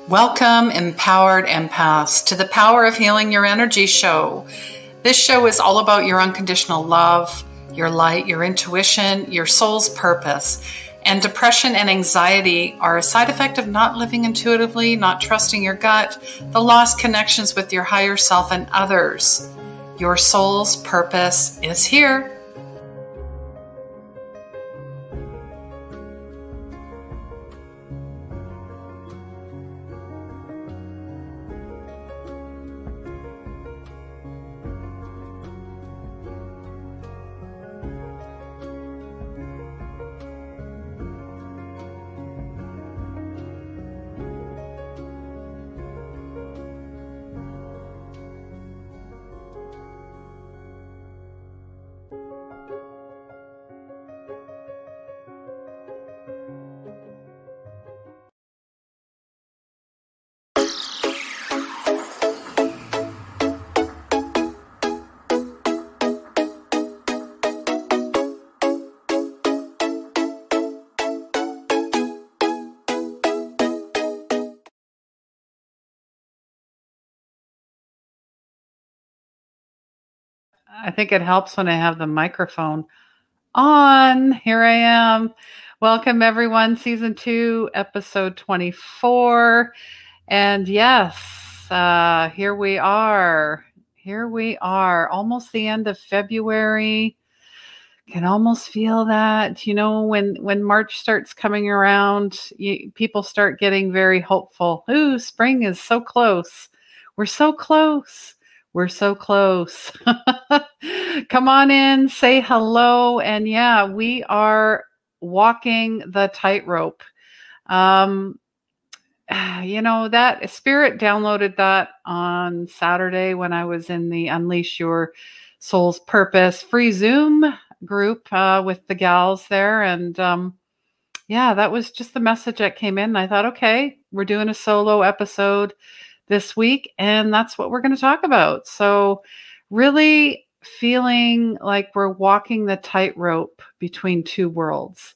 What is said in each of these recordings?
Welcome, empowered empaths, to the Power of Healing Your Energy show. This show is all about your unconditional love, your light, your intuition, your soul's purpose. And depression and anxiety are a side effect of not living intuitively, not trusting your gut, the lost connections with your higher self and others. Your soul's purpose is here. I think it helps when I have the microphone on. Here I am. Welcome, everyone. Season 2, episode 24. And yes, here we are. Here we are. Almost the end of February. Can almost feel that. You know, when March starts coming around, people start getting very hopeful. Ooh, spring is so close. We're so close. We're so close. Come on in, say hello. And yeah, we are walking the tightrope. You know, that Spirit downloaded that on Saturday when I was in the Unleash Your Soul's Purpose free Zoom group with the gals there. And yeah, that was just the message that came in. I thought, okay, we're doing a solo episode this week, and that's what we're going to talk about. So really feeling like we're walking the tightrope between two worlds.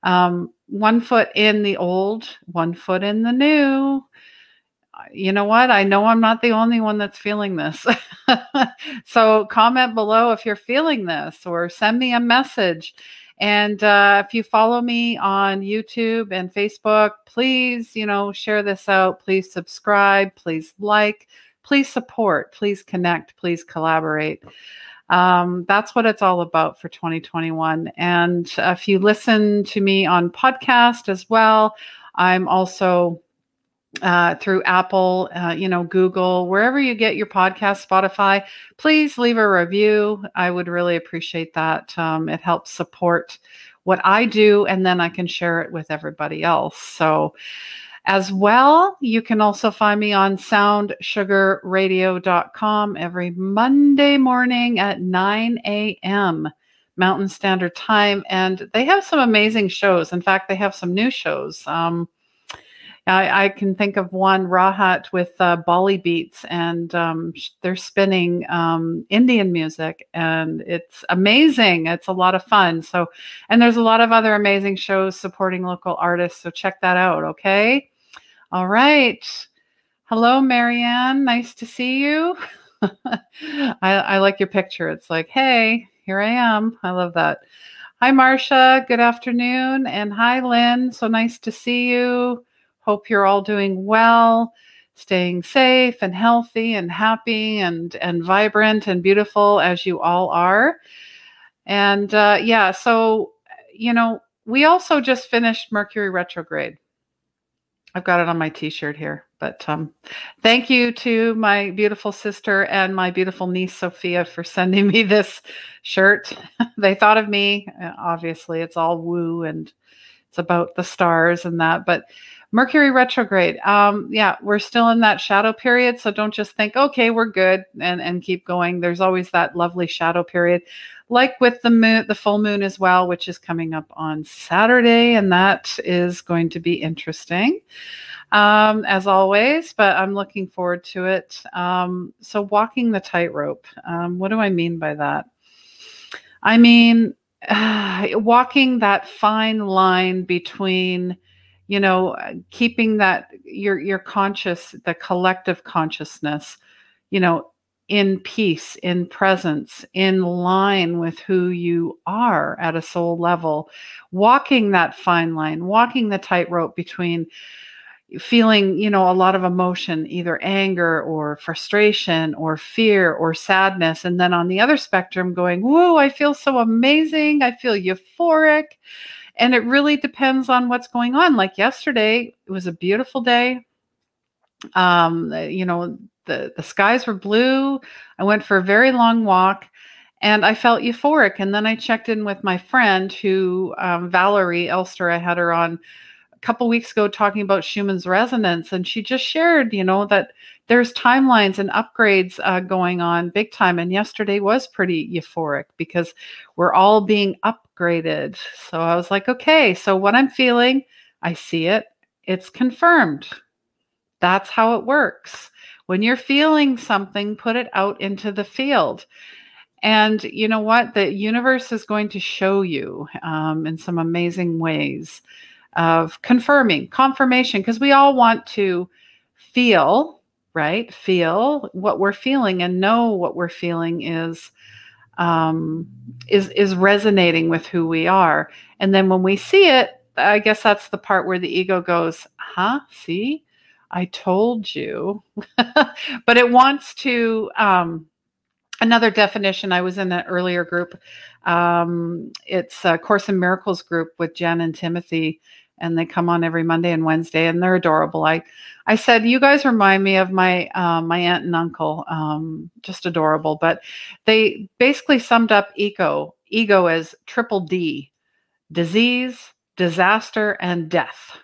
One foot in the old, one foot in the new. You know what? I know I'm not the only one that's feeling this. So comment below if you're feeling this, or send me a message. And if you follow me on YouTube and Facebook, please, share this out. Please subscribe. Please like. Please support. Please connect. Please collaborate. That's what it's all about for 2021. And if you listen to me on podcast as well, I'm also through Apple, Google, wherever you get your podcast, Spotify, please leave a review. I would really appreciate that. It helps support what I do, and then I can share it with everybody else. So as well, you can also find me on soundsugarradio.com every Monday morning at 9 a.m. Mountain Standard Time. And they have some amazing shows. In fact, they have some new shows. I can think of one, Rahat, with Bali Beats, and they're spinning Indian music, and it's amazing. It's a lot of fun. So, and there's a lot of other amazing shows supporting local artists. So check that out. Okay. All right. Hello, Marianne. Nice to see you. I like your picture. It's like, hey, here I am. I love that. Hi, Marcia. Good afternoon. And hi, Lynn. So nice to see you. Hope you're all doing well, staying safe and healthy and happy and vibrant and beautiful as you all are. And so, we also just finished Mercury retrograde. I've got it on my t-shirt here, but thank you to my beautiful sister and my beautiful niece, Sophia, for sending me this shirt. They thought of me. Obviously, it's all woo and it's about the stars and that, but Mercury retrograde. We're still in that shadow period. So don't just think, okay, we're good and keep going. There's always that lovely shadow period, like with the moon, the full moon as well, which is coming up on Saturday. And that is going to be interesting, as always, but I'm looking forward to it. So walking the tightrope. What do I mean by that? I mean, walking that fine line between keeping that your conscious, the collective consciousness, in peace, in presence, in line with who you are at a soul level, walking that fine line, walking the tightrope between feeling, a lot of emotion, either anger or frustration or fear or sadness. And then on the other spectrum going, whoa, I feel so amazing. I feel euphoric. And it really depends on what's going on. Like yesterday, it was a beautiful day. The skies were blue. I went for a very long walk and I felt euphoric. And then I checked in with my friend who, Valerie Elster, I had her on a couple weeks ago talking about Schumann's resonance. And she just shared, that there's timelines and upgrades going on big time. And yesterday was pretty euphoric because we're all being upgraded. So I was like, okay, so what I'm feeling, I see it. It's confirmed. That's how it works. When you're feeling something, put it out into the field. And you know what? The universe is going to show you in some amazing ways of confirmation, because we all want to feel, right? Feel what we're feeling and know what we're feeling is resonating with who we are. And then when we see it, I guess that's the part where the ego goes, see? I told you. But it wants to, another definition, I was in an earlier group. It's a Course in Miracles group with Jen and Timothy, and they come on every Monday and Wednesday, and they're adorable. I said, you guys remind me of my aunt and uncle, just adorable. But they basically summed up ego as triple D: disease, disaster, and death.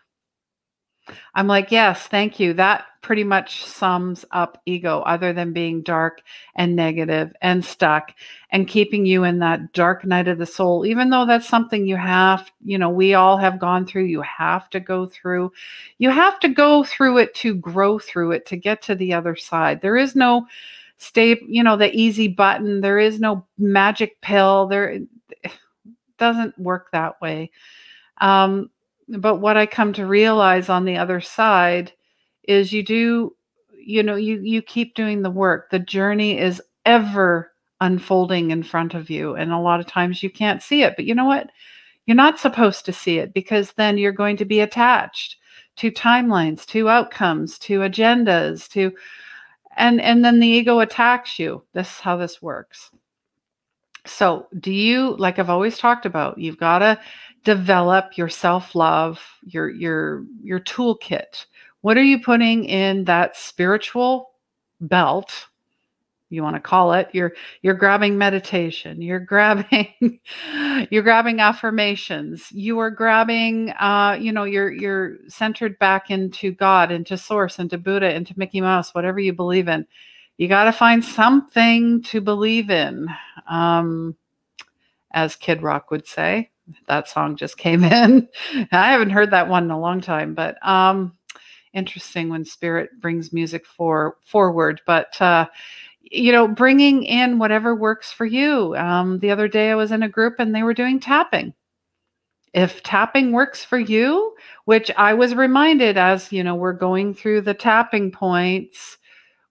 I'm like, yes, thank you. That pretty much sums up ego, other than being dark and negative and stuck and keeping you in that dark night of the soul, even though that's something we all have gone through. You have to go through. You have to go through it to grow through it, to get to the other side. There is no the easy button. There is no magic pill. It doesn't work that way. But what I come to realize on the other side is you keep doing the work. The journey is ever unfolding in front of you. And a lot of times you can't see it, but you know what? You're not supposed to see it, because then you're going to be attached to timelines, to outcomes, to agendas, and then the ego attacks you. This is how this works. So like I've always talked about, you've got to develop your self-love, your toolkit. What are you putting in that spiritual belt? You want to call it. You're grabbing meditation. You're grabbing affirmations. You are grabbing, you're centered back into God, into Source, into Buddha, into Mickey Mouse, whatever you believe in. You got to find something to believe in, as Kid Rock would say. That song just came in. I haven't heard that one in a long time, but interesting when spirit brings music forward. But bringing in whatever works for you. The other day I was in a group and they were doing tapping. If tapping works for you, which I was reminded as, we're going through the tapping points,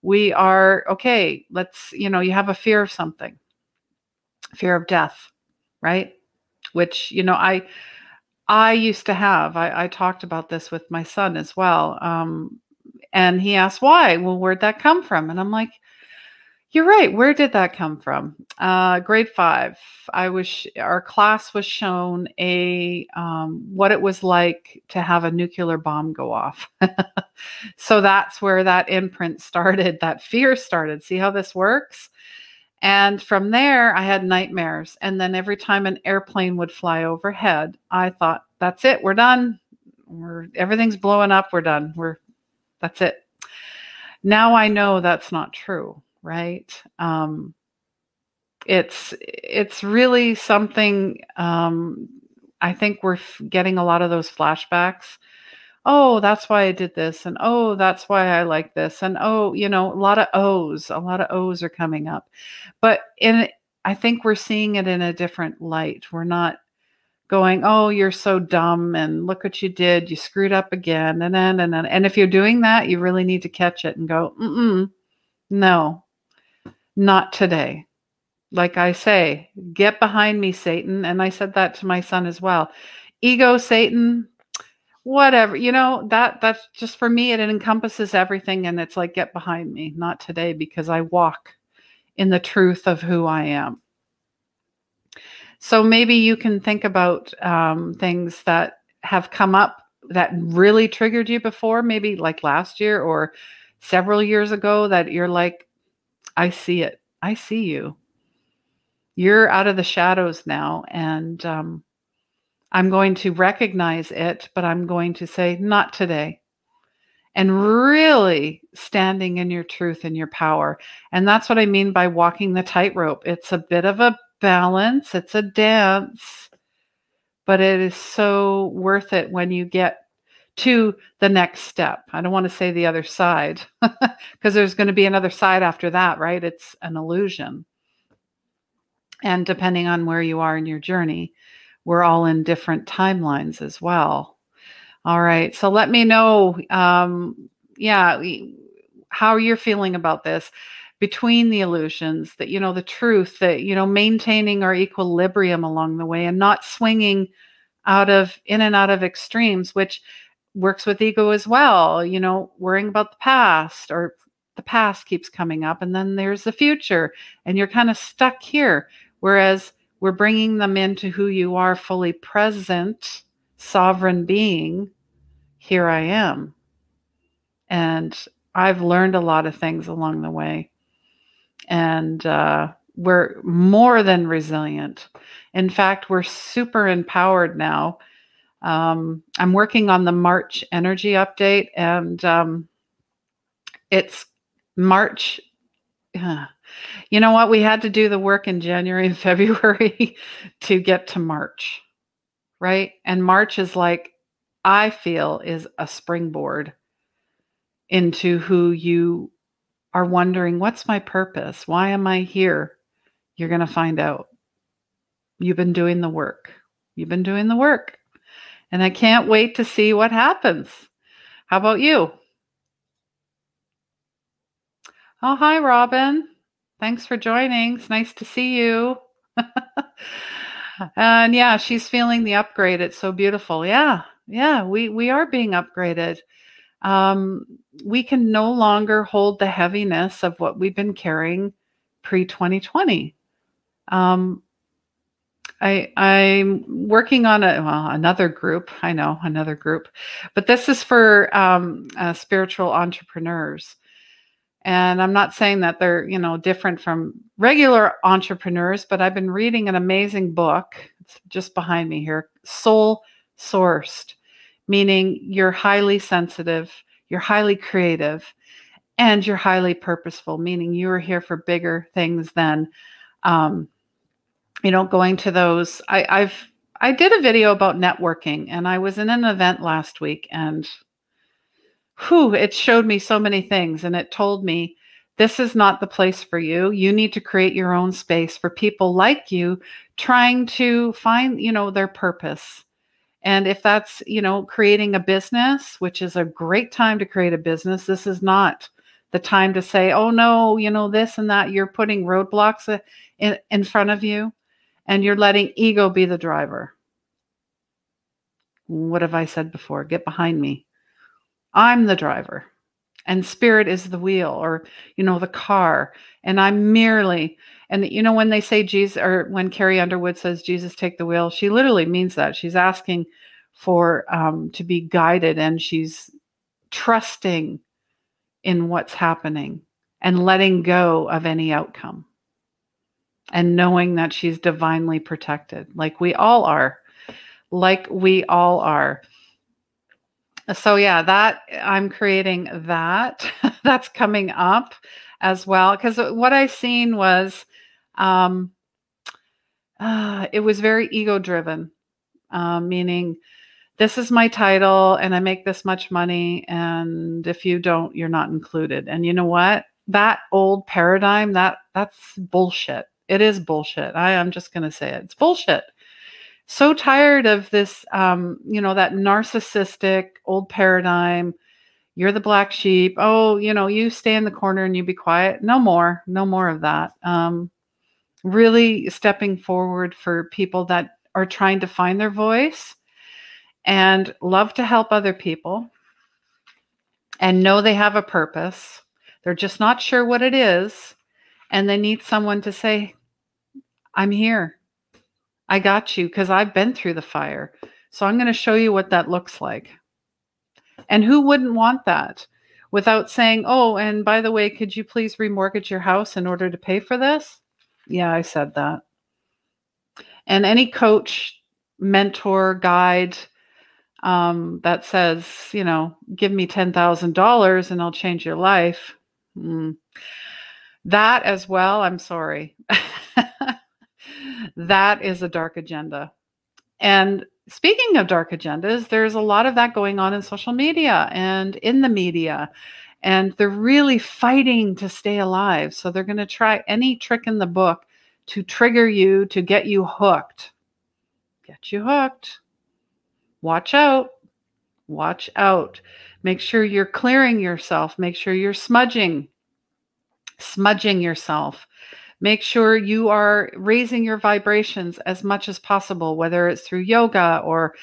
we are, okay, you have a fear of something, fear of death, right? Which, I used to have. I talked about this with my son as well. And he asked why. Well, where'd that come from? And I'm like, you're right. Where did that come from? Grade 5. Our class was shown what it was like to have a nuclear bomb go off. So that's where that imprint started. That fear started. See how this works? And from there, I had nightmares. And then every time an airplane would fly overhead, I thought, that's it. We're done. Everything's blowing up. We're done. That's it. Now I know that's not true, right? It's really something. I think we're getting a lot of those flashbacks. Oh, that's why I did this. And oh, that's why I like this. And oh, a lot of O's are coming up. But I think we're seeing it in a different light. We're not going, oh, you're so dumb and look what you did. You screwed up again. And if you're doing that, you really need to catch it and go, no, not today. Like I say, get behind me, Satan. And I said that to my son as well. Ego, Satan, whatever, that's just for me. It encompasses everything. And it's like, get behind me, not today, because I walk in the truth of who I am. So maybe you can think about things that have come up that really triggered you before, maybe like last year or several years ago, that you're like, I see it. I see you. You're out of the shadows now. And I'm going to recognize it, but I'm going to say, not today. And really standing in your truth and your power. And that's what I mean by walking the tightrope. It's a bit of a balance. It's a dance, but it is so worth it when you get to the next step. I don't want to say the other side because there's going to be another side after that, right? It's an illusion. And depending on where you are in your journey, we're all in different timelines as well. All right. So let me know, how you're feeling about this. Between the illusions, that, the truth, that, maintaining our equilibrium along the way and not swinging in and out of extremes, which works with ego as well, worrying about the past, or the past keeps coming up, and then there's the future and you're kind of stuck here. Whereas we're bringing them into who you are, fully present, sovereign being. Here I am. And I've learned a lot of things along the way. And we're more than resilient. In fact, we're super empowered now. I'm working on the March energy update, and it's March. You know what? We had to do the work in January and February to get to March, right? And March is like, I feel, is a springboard into who you are wondering, what's my purpose? Why am I here? You're going to find out. You've been doing the work. You've been doing the work. And I can't wait to see what happens. How about you? Oh, hi, Robin. Thanks for joining. It's nice to see you. And yeah, she's feeling the upgrade. It's so beautiful. Yeah, we are being upgraded. We can no longer hold the heaviness of what we've been carrying pre-2020. I'm working on another group. I know, another group. But this is for spiritual entrepreneurs. And I'm not saying that they're, different from regular entrepreneurs, but I've been reading an amazing book. It's just behind me here. Soul Sourced, meaning you're highly sensitive, you're highly creative, and you're highly purposeful, meaning you are here for bigger things than, going to those. I did a video about networking, and I was in an event last week, and it showed me so many things, and it told me, this is not the place for you. You need to create your own space for people like you trying to find, their purpose. And if that's, creating a business, which is a great time to create a business, this is not the time to say, oh no, this and that. You're putting roadblocks in front of you, and you're letting ego be the driver. What have I said before? Get behind me. I'm the driver, and spirit is the wheel, or, the car. And I'm merely, and when they say Jesus, or when Carrie Underwood says, Jesus, take the wheel, she literally means that. She's asking for, to be guided, and she's trusting in what's happening and letting go of any outcome, and knowing that she's divinely protected, like we all are. So yeah, that I'm creating that. That's coming up as well. Because what I seen was, it was very ego driven, meaning this is my title and I make this much money, and if you don't, you're not included. And you know what? That old paradigm, that's bullshit. It is bullshit. I'm just going to say it. It's bullshit. So tired of this, that narcissistic old paradigm. You're the black sheep. Oh, you stay in the corner and you be quiet. No more of that. Really stepping forward for people that are trying to find their voice and love to help other people and know they have a purpose. They're just not sure what it is. And they need someone to say, I'm here. I got you, because I've been through the fire. So I'm going to show you what that looks like. And who wouldn't want that without saying, oh, and by the way, could you please remortgage your house in order to pay for this? Yeah, I said that. And any coach, mentor, guide that says, give me $10,000 and I'll change your life. That as well, I'm sorry. That is a dark agenda. And speaking of dark agendas, there's a lot of that going on in social media and in the media. And they're really fighting to stay alive. So they're going to try any trick in the book to trigger you, to get you hooked. Get you hooked. Watch out. Watch out. Make sure you're clearing yourself. Make sure you're smudging yourself. Make sure you are raising your vibrations as much as possible, whether it's through yoga or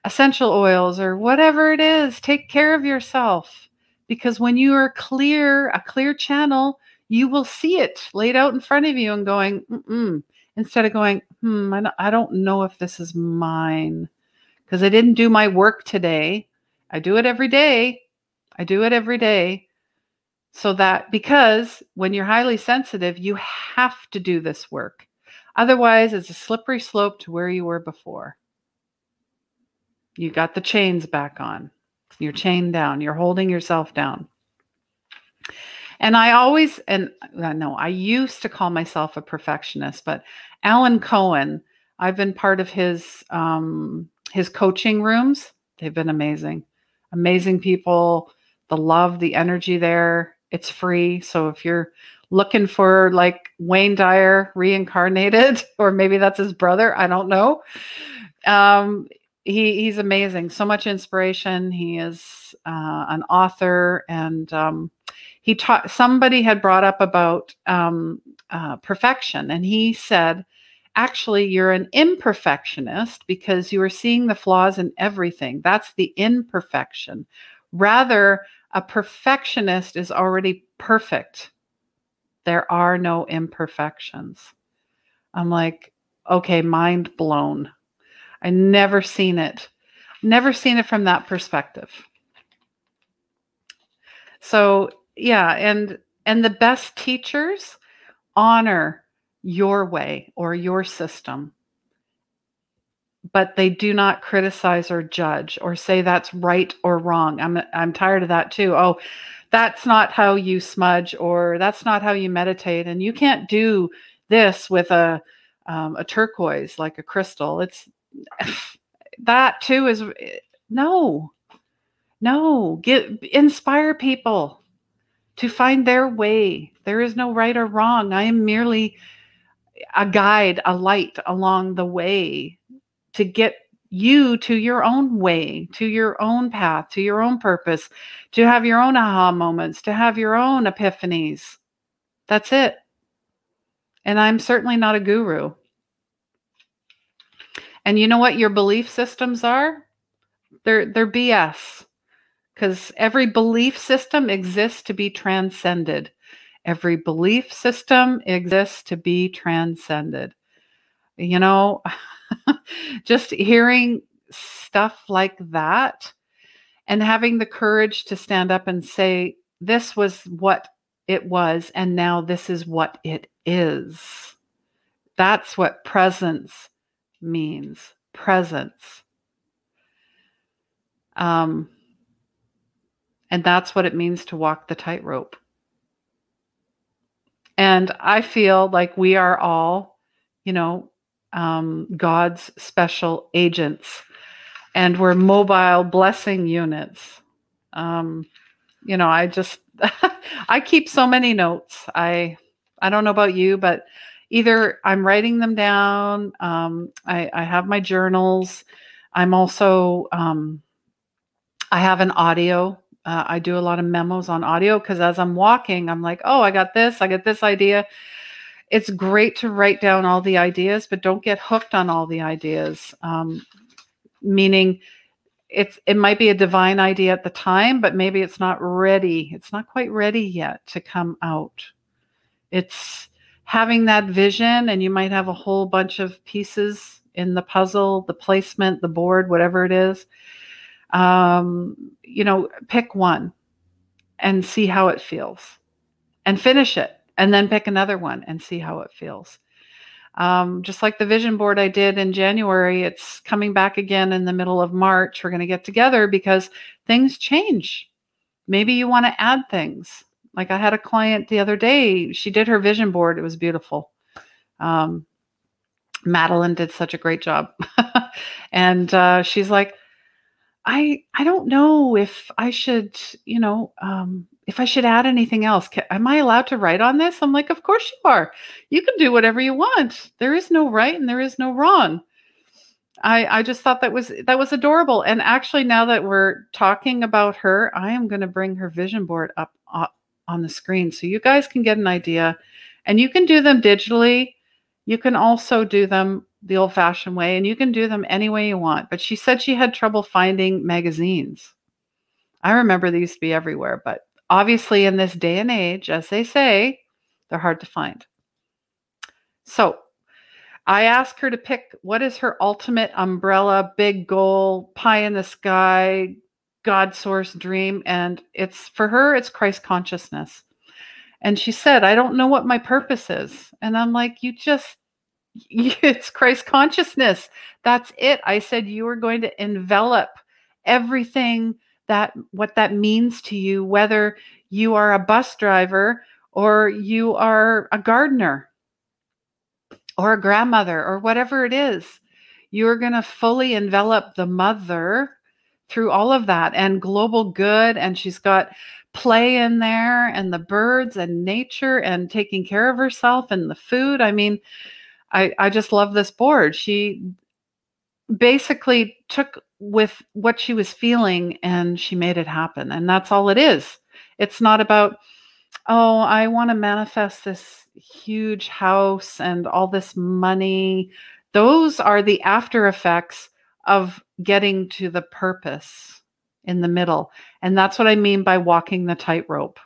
essential oils or whatever it is. Take care of yourself, because when you are a clear channel, you will see it laid out in front of you and going, instead of going, I don't know if this is mine because I didn't do my work today. I do it every day. So that, because when you're highly sensitive, you have to do this work. Otherwise, it's a slippery slope to where you were before. You got the chains back on. You're chained down. You're holding yourself down. And I used to call myself a perfectionist, but Alan Cohen, I've been part of his coaching rooms. They've been amazing. Amazing people. The love, the energy there. It's free. So if you're looking for like Wayne Dyer reincarnated, or maybe that's his brother, I don't know. He's amazing. So much inspiration. He is an author, and he taught. Somebody had brought up about perfection, and he said, actually, you're an imperfectionist because you are seeing the flaws in everything. That's the imperfection. Rather, a perfectionist is already perfect. There are no imperfections. I'm like, okay, mind blown. I never seen it from that perspective. So yeah, and the best teachers honor your way or your system, but they do not criticize or judge or say that's right or wrong. I'm tired of that too. Oh, that's not how you smudge, or that's not how you meditate, and you can't do this with a turquoise, like a crystal. It's that too is no. Inspire people to find their way. There is no right or wrong. I am merely a guide, a light along the way to get you to your own way, to your own path, to your own purpose, to have your own aha moments, to have your own epiphanies. That's it. And I'm certainly not a guru. And you know what your belief systems are? They're BS. Because every belief system exists to be transcended. Every belief system exists to be transcended. Just hearing stuff like that and having the courage to stand up and say, this was what it was, and now this is what it is. That's what presence means. Presence. And that's what it means to walk the tightrope. And I feel like we are all, God's special agents, and we're mobile blessing units. I just, I keep so many notes. I don't know about you, but either I'm writing them down. I have my journals. I'm also, I have an audio. I do a lot of memos on audio because as I'm walking, I'm like, oh, I got this idea. It's great to write down all the ideas, but don't get hooked on all the ideas. Meaning it might be a divine idea at the time, but maybe it's not ready. It's not quite ready yet to come out. It's having that vision, and you might have a whole bunch of pieces in the puzzle, the placement, the board, whatever it is. Pick one and see how it feels and finish it, and then pick another one and see how it feels. Just like the vision board I did in January, it's coming back again in the middle of March. We're going to get together because things change. Maybe you want to add things. Like I had a client the other day, she did her vision board. It was beautiful. Madeline did such a great job. And she's like, I don't know if I should, if I should add anything else. Am I allowed to write on this? I'm like, of course you are. You can do whatever you want. There is no right and there is no wrong. I just thought that was adorable. And actually, now that we're talking about her, I am going to bring her vision board up on the screen so you guys can get an idea. And you can do them digitally. You can also do them the old-fashioned way, and you can do them any way you want. But she said she had trouble finding magazines. I remember they used to be everywhere, but obviously in this day and age, as they say, they're hard to find. So I asked her to pick what is her ultimate umbrella, big goal, pie in the sky, God source dream. And for her, it's Christ consciousness. And she said, I don't know what my purpose is. And I'm like, it's Christ consciousness. That's it. I said, you are going to envelop everything what that means to you, whether you are a bus driver or you are a gardener or a grandmother or whatever it is. You're going to fully envelop the mother through all of that and global good. And she's got play in there and the birds and nature and taking care of herself and the food. I mean, I just love this board. She basically took with what she was feeling and she made it happen. And that's all it is. It's not about, oh, I want to manifest this huge house and all this money. Those are the after effects of getting to the purpose in the middle. And that's what I mean by walking the tightrope.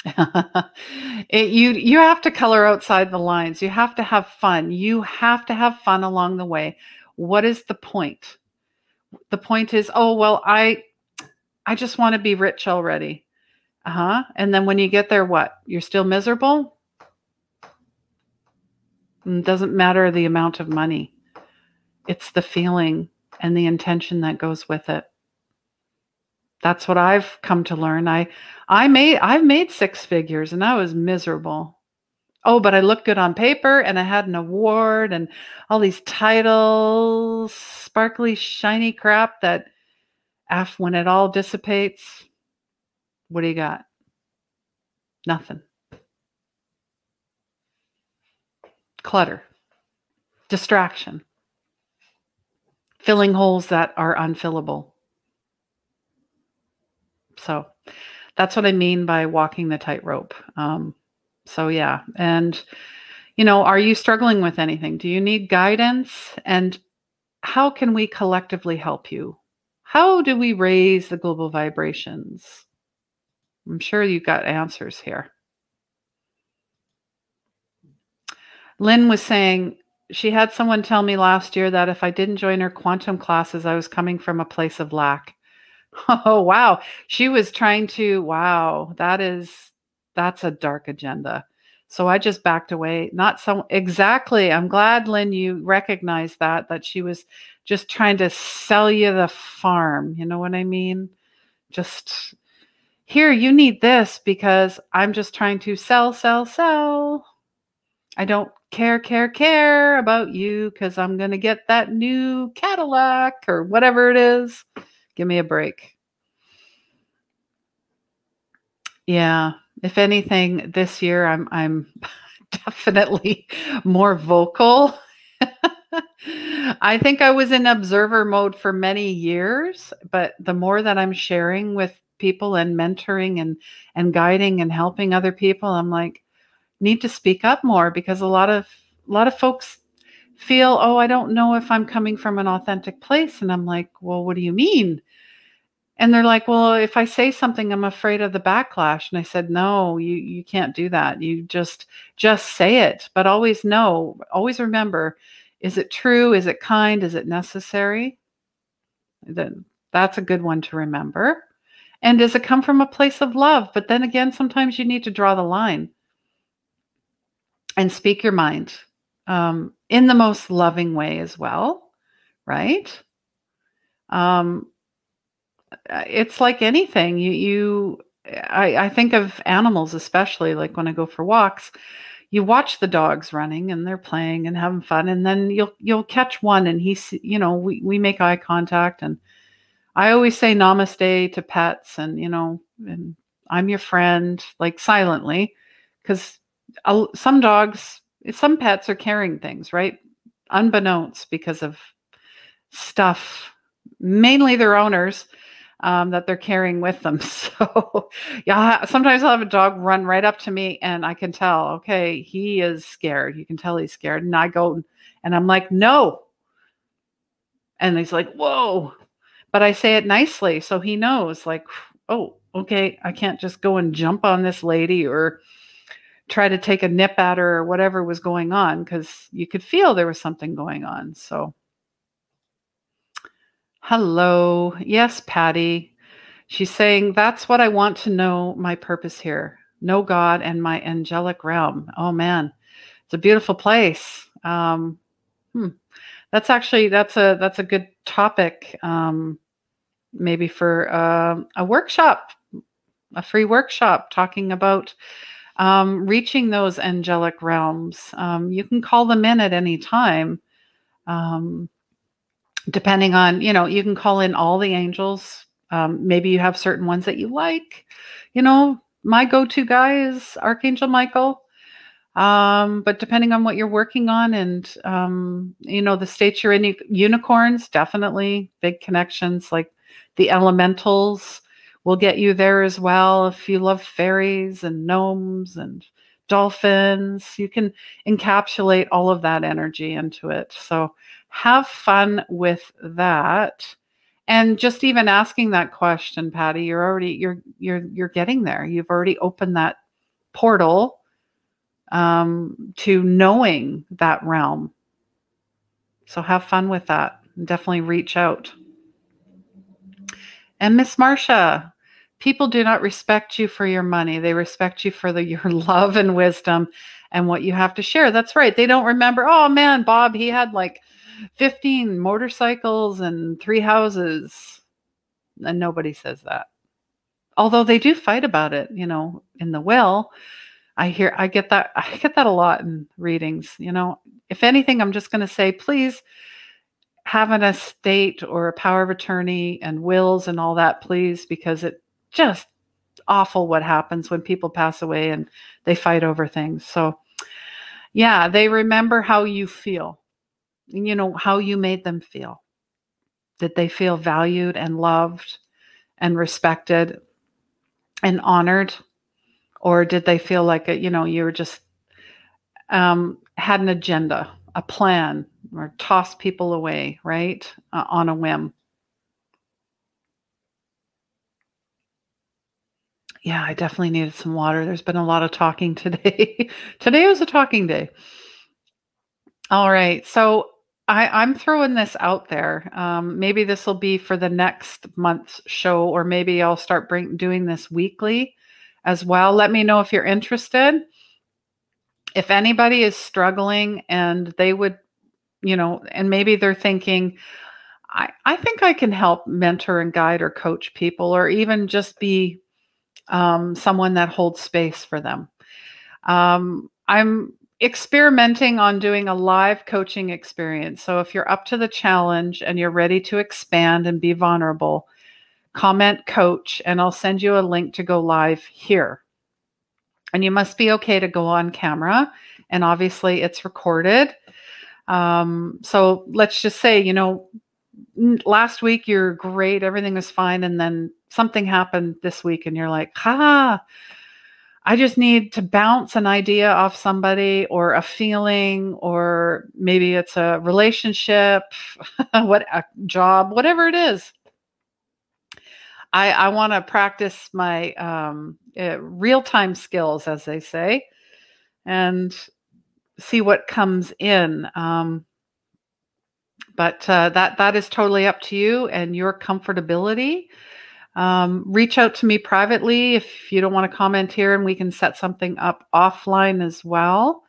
You have to color outside the lines. You have to have fun. You have to have fun along the way. What is the point? The point is, oh, well, I just want to be rich already. And then when you get there, what? You're still miserable? It doesn't matter the amount of money. It's the feeling and the intention that goes with it. That's what I've come to learn. I've made six figures and I was miserable. Oh, but I looked good on paper and I had an award and all these titles, sparkly, shiny crap that when it all dissipates, what do you got? Nothing. Clutter, distraction, filling holes that are unfillable. So that's what I mean by walking the tightrope. So yeah. And, are you struggling with anything? Do you need guidance? And how can we collectively help you? How do we raise the global vibrations? I'm sure you've got answers here. Lynn was saying she had someone tell me last year that if I didn't join her quantum classes, I was coming from a place of lack. Oh, wow. She was trying to, wow, that's a dark agenda. So I just backed away. Exactly. I'm glad, Lynn, you recognize that she was just trying to sell you the farm. You know what I mean? Just here, you need this because I'm just trying to sell. I don't care about you because I'm going to get that new Cadillac or whatever it is. Give me a break. Yeah. If anything, this year I'm definitely more vocal. I think I was in observer mode for many years, but the more that I'm sharing with people and mentoring and guiding and helping other people, I'm like, need to speak up more, because a lot of folks feel, oh, I don't know if I'm coming from an authentic place. And I'm like, well, what do you mean? And they're like, well, if I say something, I'm afraid of the backlash. And I said, no, you can't do that. You just say it, but always know, always remember, is it true? Is it kind? Is it necessary? Then that's a good one to remember. And does it come from a place of love? But then again, sometimes you need to draw the line and speak your mind in the most loving way as well, right? Um, it's like anything. I think of animals, especially like when I go for walks. You watch the dogs running and they're playing and having fun, and then you'll catch one, and we make eye contact, and I always say namaste to pets, and I'm your friend, like silently, because some pets are carrying things, right? Unbeknownst, because of stuff, mainly their owners, that they're carrying with them. So, yeah, sometimes I'll have a dog run right up to me and I can tell, okay, he is scared. You can tell he's scared. And I go and I'm like, no. And he's like, whoa. But I say it nicely, so he knows, like, oh, okay, I can't just go and jump on this lady or try to take a nip at her or whatever was going on, because you could feel there was something going on. So, hello. Yes, Patty. She's saying, that's what I want to know, my purpose here. Know God and my angelic realm. Oh, man. It's a beautiful place. That's a good topic, maybe for a workshop, a free workshop talking about reaching those angelic realms. You can call them in at any time, depending on, you can call in all the angels. Maybe you have certain ones that you like. My go-to guy is Archangel Michael. But depending on what you're working on and, the states you're in, unicorns, definitely big connections, like the elementals will get you there as well. If you love fairies and gnomes and dolphins, you can encapsulate all of that energy into it. So have fun with that. And just even asking that question, Patty, you're getting there. You've already opened that portal to knowing that realm. So have fun with that. Definitely reach out. And Miss Marcia, people do not respect you for your money. They respect you for your love and wisdom and what you have to share. That's right. They don't remember, oh man, Bob, he had like 15 motorcycles and 3 houses. And nobody says that. Although they do fight about it, in the will. I get that a lot in readings. If anything, I'm just going to say, please have an estate or a power of attorney and wills and all that, please, because it just awful what happens when people pass away and they fight over things. So yeah, they remember how you feel, how you made them feel. Did they feel valued and loved and respected and honored? Or did they feel like, you were just had an agenda, a plan, or tossed people away, right? On a whim. Yeah, I definitely needed some water. There's been a lot of talking today. Today was a talking day. All right. So I'm throwing this out there. Maybe this will be for the next month's show, or maybe I'll start doing this weekly as well. Let me know if you're interested. If anybody is struggling and they would, and maybe they're thinking, I think I can help mentor and guide or coach people, or even just be someone that holds space for them. I'm experimenting on doing a live coaching experience. So if you're up to the challenge and you're ready to expand and be vulnerable, comment coach, and I'll send you a link to go live here. And you must be okay to go on camera and obviously it's recorded. So let's just say, last week you're great, everything was fine, and then something happened this week and you're like, I just need to bounce an idea off somebody or a feeling, or maybe it's a relationship, a job, whatever it is. I want to practice my real-time skills, as they say, and see what comes in. But that is totally up to you and your comfortability. Reach out to me privately if you don't want to comment here, and we can set something up offline as well.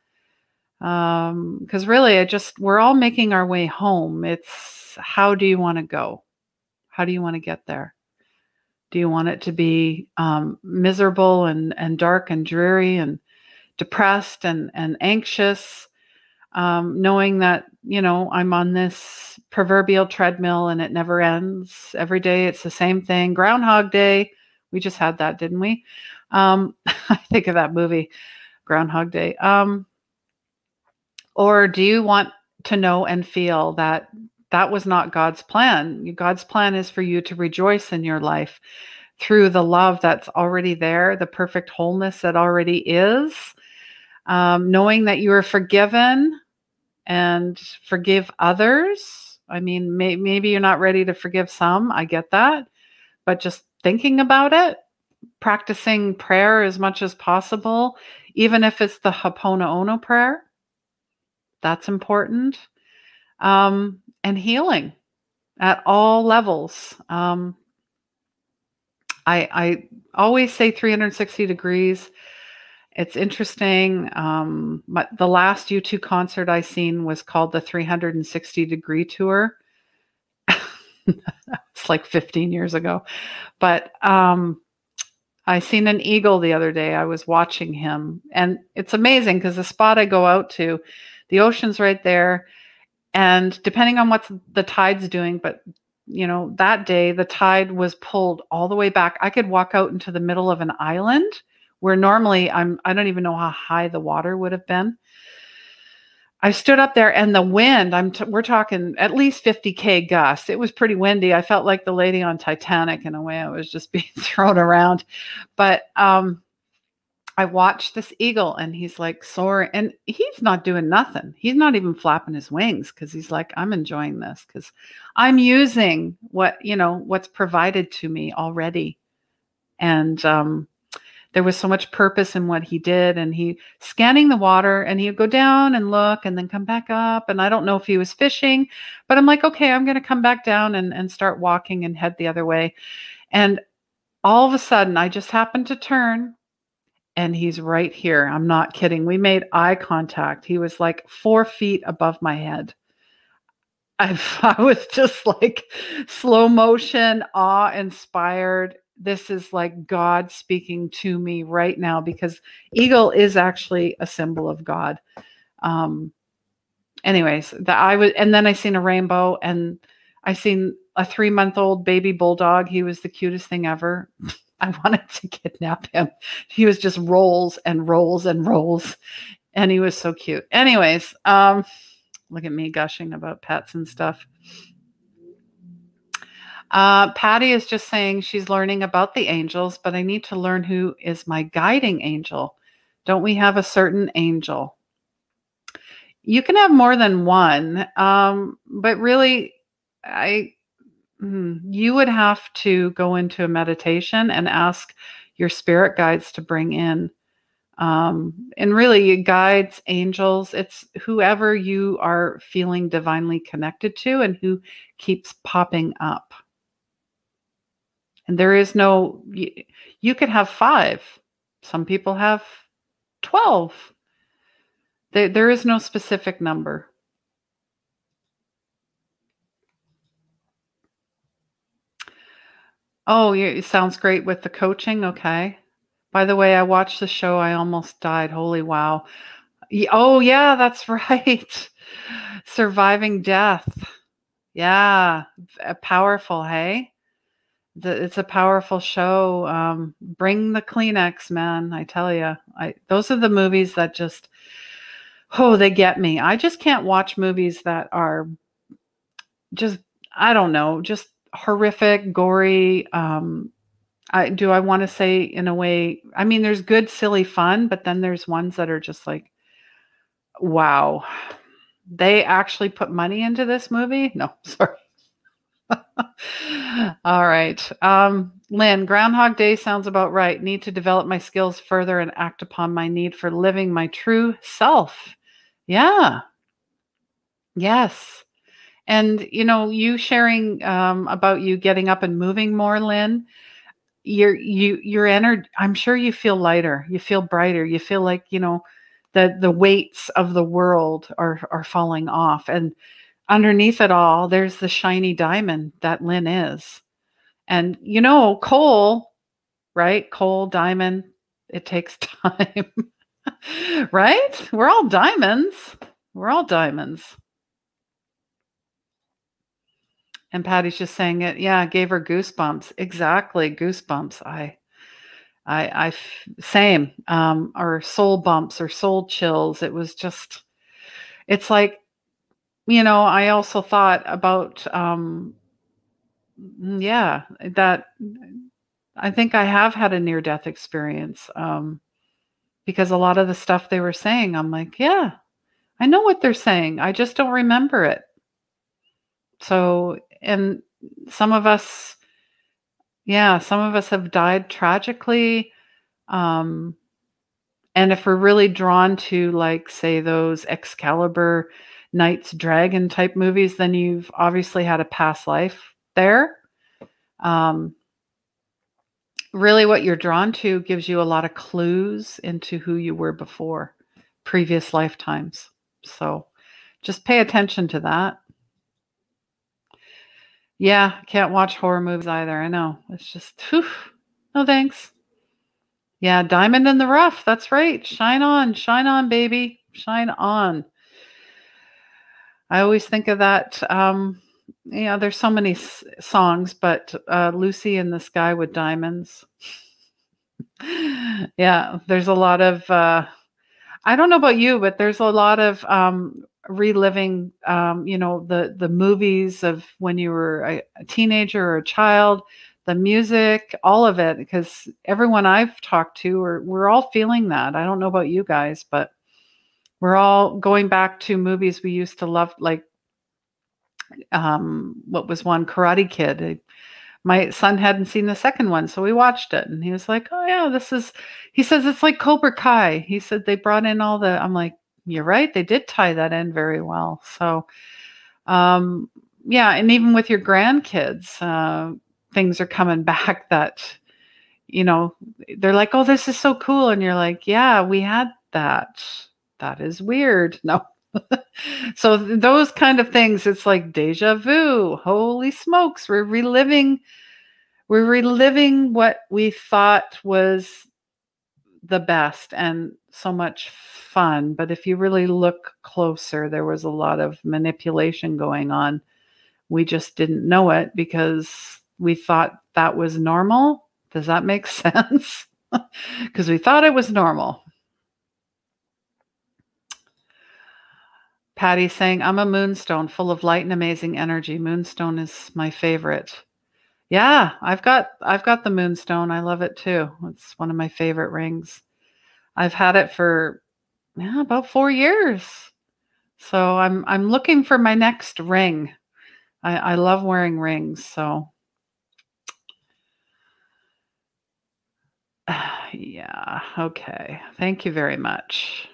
Because really, we're all making our way home. It's how do you want to go? How do you want to get there? Do you want it to be miserable and dark and dreary and depressed and anxious, knowing that, I'm on this proverbial treadmill and it never ends. Every day it's the same thing. Groundhog Day. We just had that, didn't we? I think of that movie, Groundhog Day. Or do you want to know and feel that was not God's plan? God's plan is for you to rejoice in your life through the love that's already there, the perfect wholeness that already is, knowing that you are forgiven and forgive others. I mean, maybe you're not ready to forgive some. I get that. But just thinking about it, practicing prayer as much as possible, even if it's the Ho'oponopono prayer, that's important. And healing at all levels. I always say 360 degrees. It's interesting. But the last U2 concert I seen was called the 360 Degree Tour. It's like 15 years ago. But I seen an eagle the other day. I was watching him. And it's amazing because the spot I go out to, the ocean's right there. And depending on what the tide's doing, but that day the tide was pulled all the way back. I could walk out into the middle of an island where normally I don't even know how high the water would have been. I stood up there and the wind, we're talking at least 50K gusts. It was pretty windy. I felt like the lady on Titanic in a way. I was just being thrown around. But I watched this eagle and he's like soaring and he's not doing nothing. He's not even flapping his wings because he's like, I'm enjoying this because I'm using what's provided to me already. And there was so much purpose in what he did, and he scanning the water and he'd go down and look and then come back up. And I don't know if he was fishing, but I'm like, okay, I'm going to come back down and start walking and head the other way. And all of a sudden I just happened to turn and he's right here. I'm not kidding. We made eye contact. He was like 4 feet above my head. I was just like slow motion, awe-inspired. This is like God speaking to me right now because eagle is actually a symbol of God. Anyways, and then I seen a rainbow and I seen a 3-month-old baby bulldog. He was the cutest thing ever. I wanted to kidnap him. He was just rolls and rolls and rolls. And he was so cute. Anyways, look at me gushing about pets and stuff. Patty is just saying she's learning about the angels, but I need to learn who is my guiding angel. Don't we have a certain angel? You can have more than one, but really, you would have to go into a meditation and ask your spirit guides to bring in. And really, guides, angels, it's whoever you are feeling divinely connected to and who keeps popping up. And there is no, you could have 5. Some people have 12. There is no specific number. Oh, it sounds great with the coaching. Okay. By the way, I watched the show. I almost died. Holy wow. Oh, yeah, that's right. Surviving death. Yeah. Powerful, hey? It's a powerful show. Bring the Kleenex, man. I tell you. Those are the movies that just Oh, they get me. I just can't watch movies that are just, I don't know, just horrific, gory. I want to say in a way, I mean, there's good, silly fun, but then there's ones that are just like, wow, they actually put money into this movie? No, sorry. All right. Lynn, Groundhog Day sounds about right. Need to develop my skills further and act upon my need for living my true self. Yeah. Yes. And you sharing about you getting up and moving more, Lynn. Your energy. I'm sure you feel lighter. You feel brighter. You feel like the weights of the world are falling off, and underneath it all, there's the shiny diamond that Lynn is. And coal, right? Coal, diamond. It takes time, right? We're all diamonds. We're all diamonds. And Patty's just saying it. Yeah, gave her goosebumps. Exactly, goosebumps. Same. Or soul bumps or soul chills. It was just. It's like, I also thought about. Yeah, that. I think I have had a near-death experience. Because a lot of the stuff they were saying, I'm like, yeah, I know what they're saying. I just don't remember it. So, and some of us have died tragically. And if we're really drawn to, like, say, those Excalibur, Knight's Dragon type movies, then you've obviously had a past life there. Really what you're drawn to gives you a lot of clues into who you were before, previous lifetimes. So just pay attention to that. Yeah, can't watch horror movies either. I know. It's just, whew, no thanks. Yeah, diamond in the rough. That's right. Shine on, baby. Shine on. I always think of that. There's so many songs, but Lucy in the Sky with Diamonds. Yeah, there's a lot of, I don't know about you, but there's a lot of reliving, the movies of when you were a teenager or a child, the music, all of it, because everyone I've talked to, we're all feeling that. I don't know about you guys, but we're all going back to movies we used to love, like, what was one? Karate Kid. My son hadn't seen the second one, so we watched it, and he was like, "Oh yeah, he says it's like Cobra Kai." He said they brought in all the. I'm like, "You're right. They did tie that in very well." So, yeah, and even with your grandkids, things are coming back that, they're like, "Oh, this is so cool," and you're like, "Yeah, we had that. That is weird." No. So those kind of things, it's like deja vu. Holy smokes, we're reliving what we thought was the best and so much fun. But if you really look closer, there was a lot of manipulation going on. We just didn't know it because we thought that was normal. Does that make sense? Because we thought it was normal. Patty's saying, I'm a moonstone full of light and amazing energy. Moonstone is my favorite. Yeah, I've got the moonstone. I love it too. It's one of my favorite rings. I've had it for about 4 years. So I'm looking for my next ring. I love wearing rings, so yeah, okay. Thank you very much.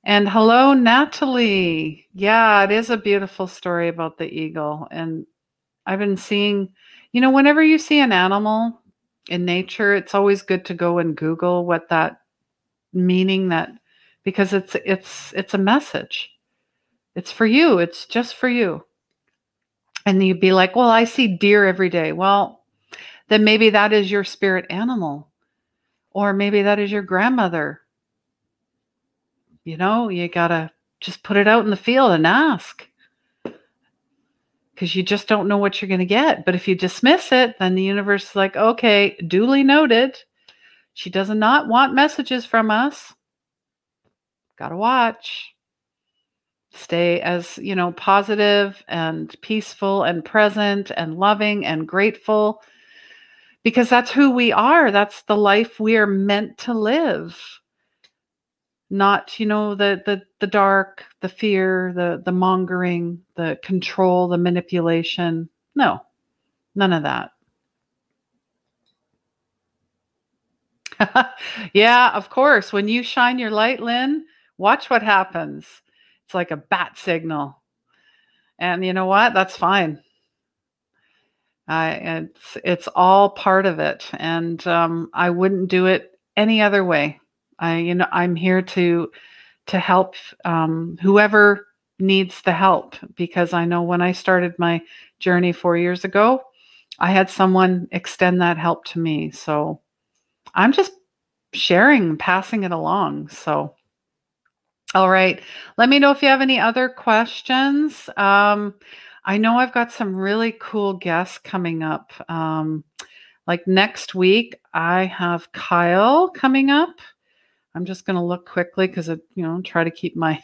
And hello, Natalie. Yeah, it is a beautiful story about the eagle. And I've been seeing, whenever you see an animal in nature, it's always good to go and Google what that meaning because it's a message. It's for you. It's just for you. And you'd be like, well, I see deer every day. Well, then maybe that is your spirit animal. Or maybe that is your grandmother. You got to just put it out in the field and ask. Because you just don't know what you're going to get. But if you dismiss it, then the universe is like, okay, duly noted. She does not want messages from us. got to watch. Stay as, positive and peaceful and present and loving and grateful, because that's who we are. That's the life we are meant to live. Not, the dark, the fear, the mongering, the control, the manipulation. No, none of that. Yeah, of course. When you shine your light, Lynn, watch what happens. It's like a bat signal. And you know what? That's fine. It's all part of it. And I wouldn't do it any other way. I'm here to help whoever needs the help, because I know when I started my journey 4 years ago, I had someone extend that help to me. So I'm just sharing, passing it along. So, all right. Let me know if you have any other questions. I know I've got some really cool guests coming up. Like next week, I have Kyle coming up. I'm just going to look quickly because, try to keep my,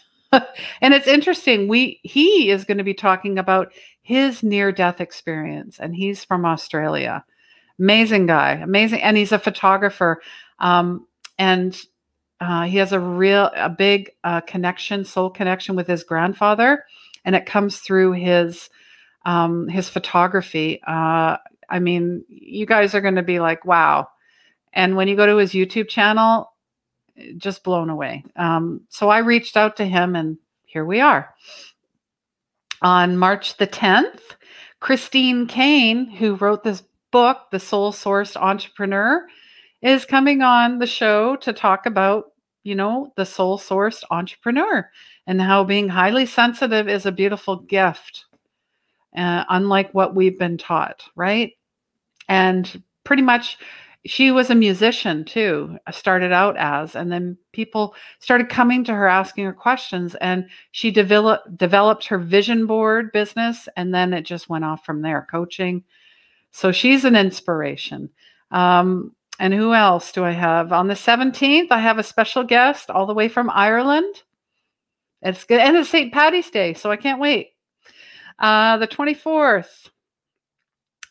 and it's interesting. He is going to be talking about his near-death experience, and he's from Australia. Amazing guy, amazing. And he's a photographer. And he has a big soul connection with his grandfather, and it comes through his photography. You guys are going to be like, wow. And when you go to his YouTube channel, just blown away. So I reached out to him, and here we are. On March the 10th, Christine Kane, who wrote this book, The Soul Sourced Entrepreneur, is coming on the show to talk about, the soul sourced entrepreneur and how being highly sensitive is a beautiful gift, unlike what we've been taught, right? And pretty much she was a musician too, started out as, and then people started coming to her asking her questions, and she developed her vision board business, and then it just went off from there, coaching. So she's an inspiration. And who else do I have? On the 17th, I have a special guest all the way from Ireland. It's good. And it's St. Paddy's Day, so I can't wait. The 24th,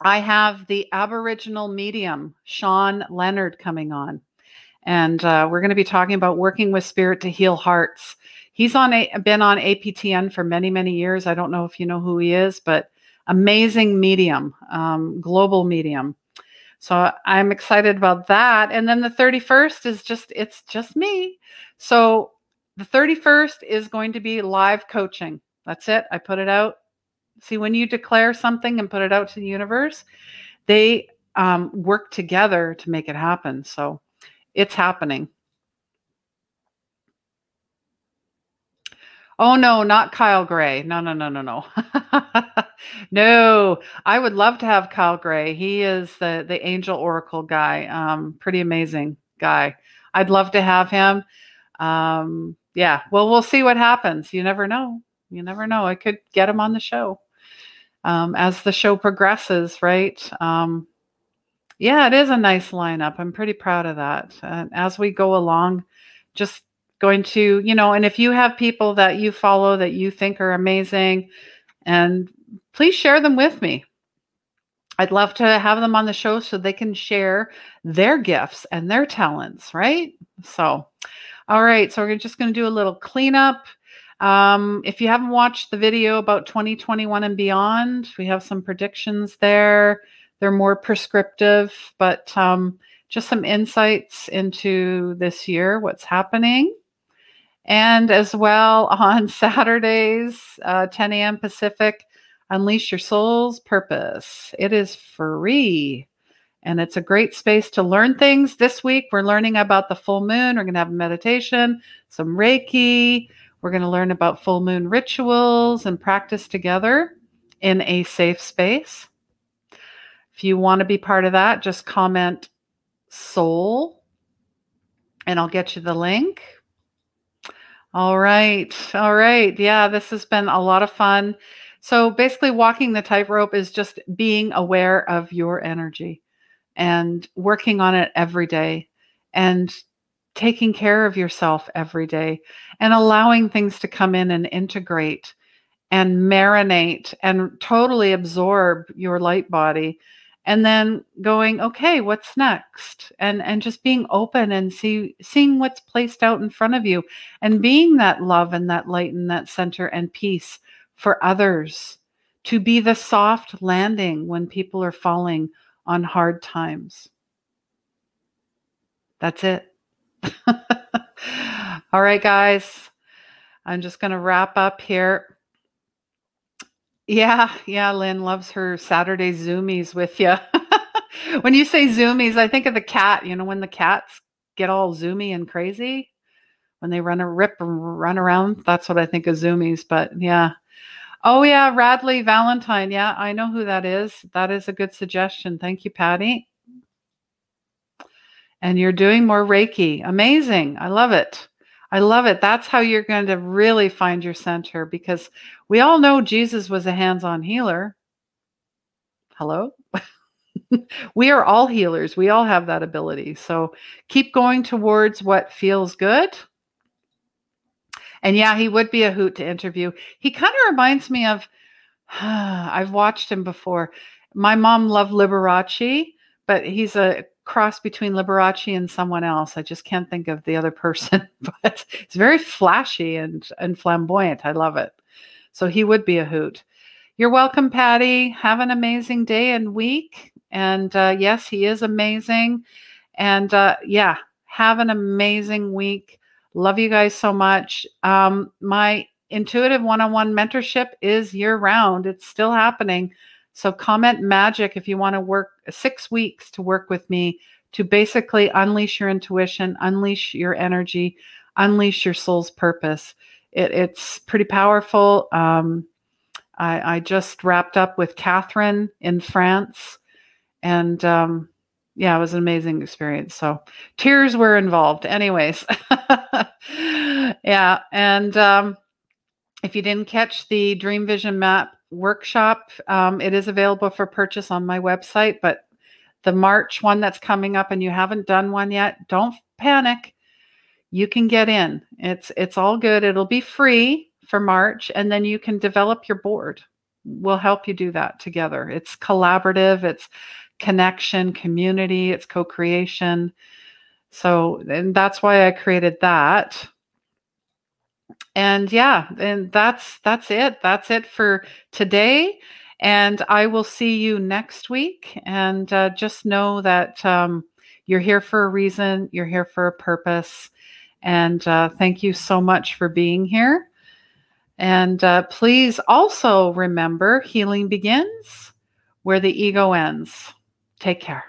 I have the Aboriginal medium, Sean Leonard, coming on. And we're going to be talking about working with spirit to heal hearts. He's been on APTN for many, many years. I don't know if you know who he is, but amazing medium, global medium. So I'm excited about that. And then the 31st it's just me. So the 31st is going to be live coaching. That's it. I put it out. See, when you declare something and put it out to the universe, they work together to make it happen. So it's happening. Oh, no, not Kyle Gray. No. No, I would love to have Kyle Gray. He is the Angel Oracle guy. Pretty amazing guy. I'd love to have him. Yeah, well, we'll see what happens. You never know. I could get him on the show as the show progresses, right? Yeah, it is a nice lineup. I'm pretty proud of that. As we go along, just going to, and if you have people that you follow that you think are amazing, and please share them with me. I'd love to have them on the show so they can share their gifts and their talents, right? So, all right. So we're just going to do a little cleanup. If you haven't watched the video about 2021 and beyond, we have some predictions there. They're more prescriptive, but just some insights into this year, what's happening. And as well on Saturdays, 10 a.m. Pacific, Unleash Your Soul's Purpose. It is free, and it's a great space to learn things. This week, we're learning about the full moon. We're going to have a meditation, some Reiki. We're going to learn about full moon rituals and practice together in a safe space. If you want to be part of that, just comment soul, and I'll get you the link. All right. Yeah, this has been a lot of fun. So basically, walking the tightrope is just being aware of your energy and working on it every day. And taking care of yourself every day and allowing things to come in and integrate and marinate and totally absorb your light body, and then going, okay, what's next, and just being open and seeing what's placed out in front of you, and being that love and that light and that center and peace for others, to be the soft landing when people are falling on hard times. That's it. All right, guys, I'm just going to wrap up here. Yeah, Lynn loves her Saturday Zoomies with you. When you say Zoomies, I think of the cat, when the cats get all zoomy and crazy, when they rip and run around, that's what I think of Zoomies, but yeah. Oh yeah, Radley Valentine. Yeah, I know who that is. That is a good suggestion. Thank you, Patty. And you're doing more Reiki. Amazing. I love it. I love it. That's how you're going to really find your center, because we all know Jesus was a hands-on healer. Hello? We are all healers. We all have that ability. So keep going towards what feels good. And yeah, he would be a hoot to interview. He kind of reminds me of, I've watched him before. My mom loved Liberace, but he's a cross between Liberace and someone else. I just can't think of the other person, but it's very flashy and flamboyant. I love it. So he would be a hoot. You're welcome, Patty. Have an amazing day and week. And yes, he is amazing. And yeah, have an amazing week. Love you guys so much. My intuitive one-on-one mentorship is year-round. It's still happening. So comment magic if you want to work 6 weeks to work with me to basically unleash your intuition, unleash your energy, unleash your soul's purpose. It's pretty powerful. I just wrapped up with Catherine in France, and yeah, it was an amazing experience. So tears were involved. Anyways, yeah. And if you didn't catch the Dream Vision Map workshop, it is available for purchase on my website. But the March one that's coming up and you haven't done one yet, don't panic. You can get in. It's all good. It'll be free for March, and then you can develop your board. We'll help you do that together. It's collaborative. It's connection, community, it's co-creation. So, and that's why I created that. And yeah, and that's it. That's it for today. And I will see you next week. And just know that you're here for a reason. You're here for a purpose. And thank you so much for being here. And please also remember, healing begins where the ego ends. Take care.